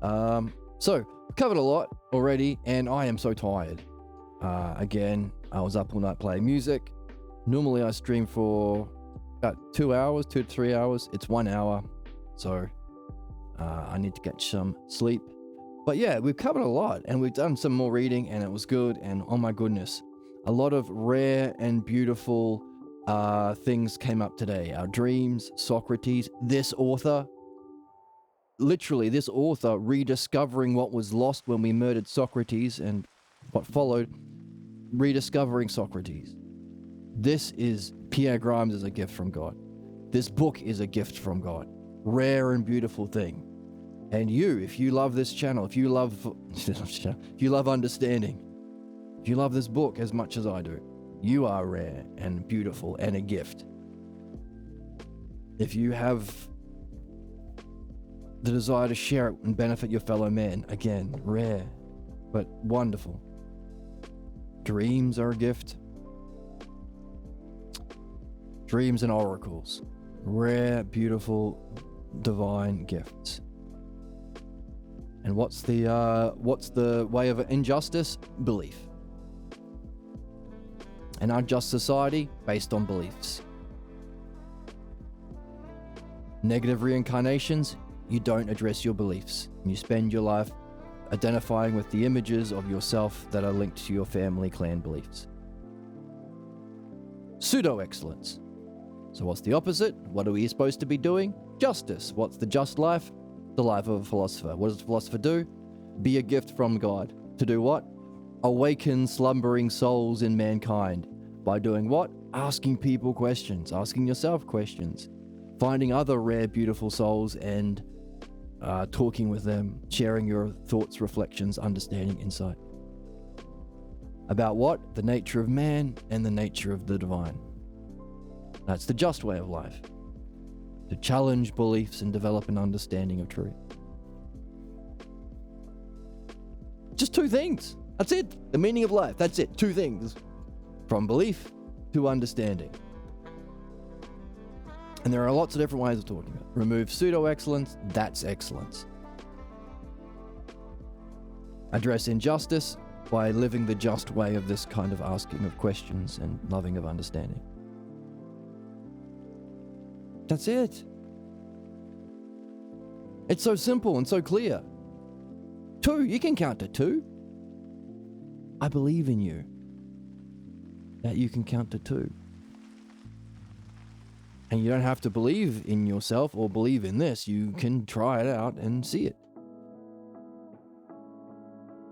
So, we've covered a lot already, and I am so tired. Again, I was up all night playing music. Normally I stream for about 2 hours, 2 to 3 hours. It's 1 hour, so I need to get some sleep. But yeah, we've covered a lot, and we've done some more reading, and it was good, and oh my goodness, a lot of rare and beautiful things came up today. Our dreams, Socrates, this author, literally this author rediscovering what was lost when we murdered Socrates and what followed, rediscovering Socrates. This is, Pierre Grimes is a gift from God. This book is a gift from God. Rare and beautiful thing. And you, if you love this channel, if you love understanding, if you love this book as much as I do, you are rare and beautiful and a gift. If you have the desire to share it and benefit your fellow man, again, rare, but wonderful. Dreams are a gift. Dreams and oracles. Rare, beautiful, divine gifts. And what's the way of injustice? Belief. An unjust society based on beliefs. Negative reincarnations, you don't address your beliefs. You spend your life identifying with the images of yourself that are linked to your family clan beliefs. Pseudo-excellence. So what's the opposite? What are we supposed to be doing? Justice. What's the just life? The life of a philosopher. What does a philosopher do? Be a gift from God. To do what? Awaken slumbering souls in mankind. By doing what? Asking people questions. Asking yourself questions. Finding other rare, beautiful souls and talking with them. Sharing your thoughts, reflections, understanding, insight. About what? The nature of man and the nature of the divine. That's the just way of life. To challenge beliefs and develop an understanding of truth. Just two things. That's it. The meaning of life. That's it. Two things. From belief to understanding. And there are lots of different ways of talking about it. Remove pseudo-excellence. That's excellence. Address injustice by living the just way of this kind of asking of questions and loving of understanding. That's it. It's so simple and so clear. 2, you can count to 2. I believe in you. That you can count to 2. And you don't have to believe in yourself or believe in this. You can try it out and see it.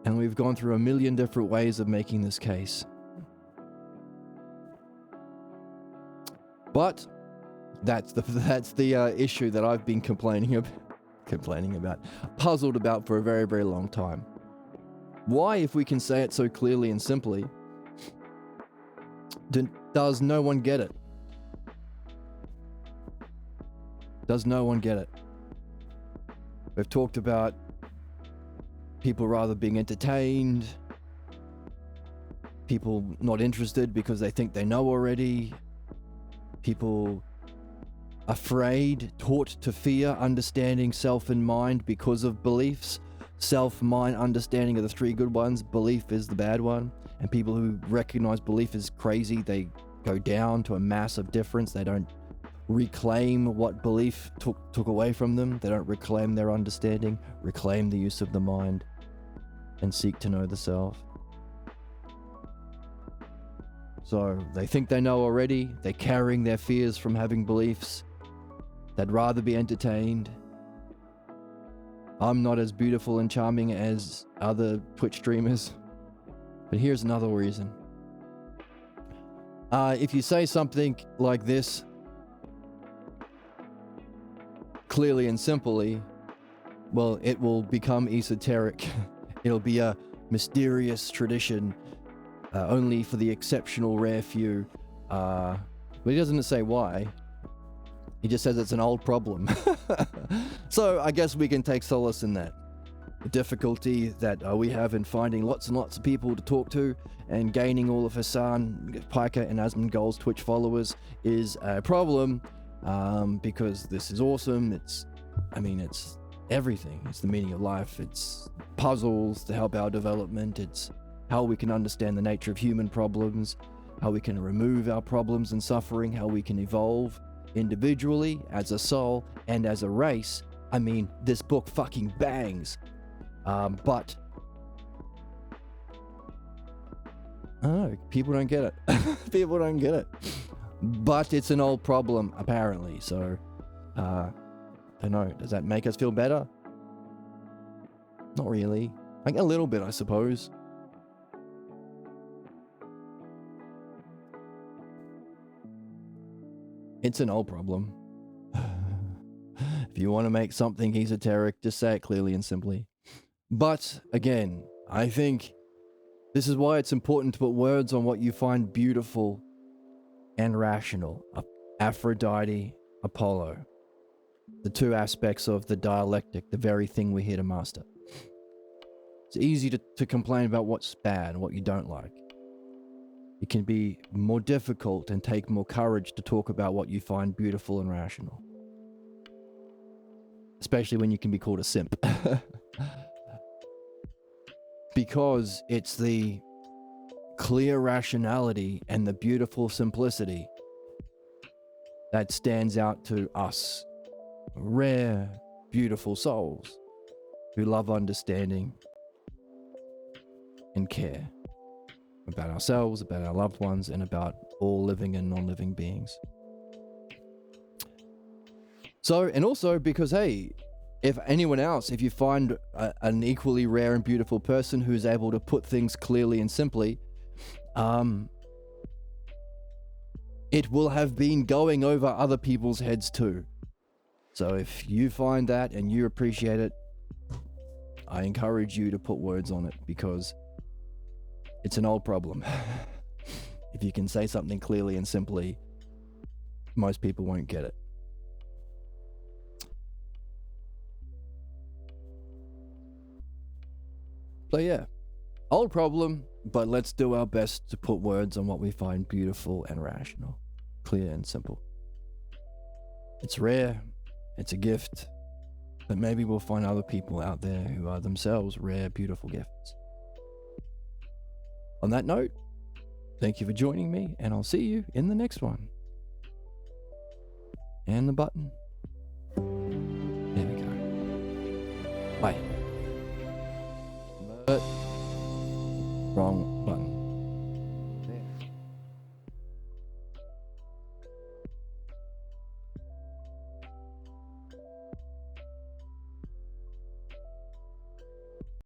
And we've gone through a million different ways of making this case. But that's the issue that I've been complaining about, puzzled about for a very, very long time. Why, if we can say it so clearly and simply, does no one get it? Does no one get it? We've talked about people rather being entertained, people not interested because they think they know already, people afraid, taught to fear, understanding self and mind because of beliefs. Self, mind, understanding are the 3 good ones. Belief is the bad one. And people who recognize belief is crazy, they go down to a massive difference. They don't reclaim what belief took away from them. They don't reclaim their understanding, reclaim the use of the mind, and seek to know the self. So they think they know already. They're carrying their fears from having beliefs. They'd rather be entertained. I'm not as beautiful and charming as other Twitch streamers. But here's another reason. If you say something like this, clearly and simply, well, it will become esoteric. It'll be a mysterious tradition, only for the exceptional rare few. But he doesn't say why. He just says it's an old problem. So I guess we can take solace in that. The difficulty that we have in finding lots and lots of people to talk to and gaining all of Hassan, Piker, and Asmongold's Twitch followers is a problem, because this is awesome. It's everything. It's the meaning of life. It's puzzles to help our development. It's how we can understand the nature of human problems, how we can remove our problems and suffering, how we can evolve individually, as a soul, and as a race. I mean, this book fucking bangs. But I don't know, people don't get it. People don't get it. But it's an old problem, apparently. So, I don't know. Does that make us feel better? Not really. Like a little bit, I suppose. It's an old problem. If you want to make something esoteric, just say it clearly and simply. But again, I think this is why it's important to put words on what you find beautiful and rational. Aphrodite, Apollo. The two aspects of the dialectic, the very thing we're here to master. It's easy to complain about what's bad, what you don't like. It can be more difficult and take more courage to talk about what you find beautiful and rational. Especially when you can be called a simp. Because it's the clear rationality and the beautiful simplicity that stands out to us. Rare, beautiful souls who love understanding and care about ourselves, about our loved ones, and about all living and non-living beings. So, and also because, hey, if anyone else, if you find an equally rare and beautiful person who's able to put things clearly and simply, it will have been going over other people's heads too. So if you find that and you appreciate it, I encourage you to put words on it, because it's an old problem. If you can say something clearly and simply, most people won't get it. So yeah, old problem, but let's do our best to put words on what we find beautiful and rational, clear and simple. It's rare, it's a gift, but maybe we'll find other people out there who are themselves rare, beautiful gifts. On that note, thank you for joining me, and I'll see you in the next one. And the button. There we go. Bye. But wrong.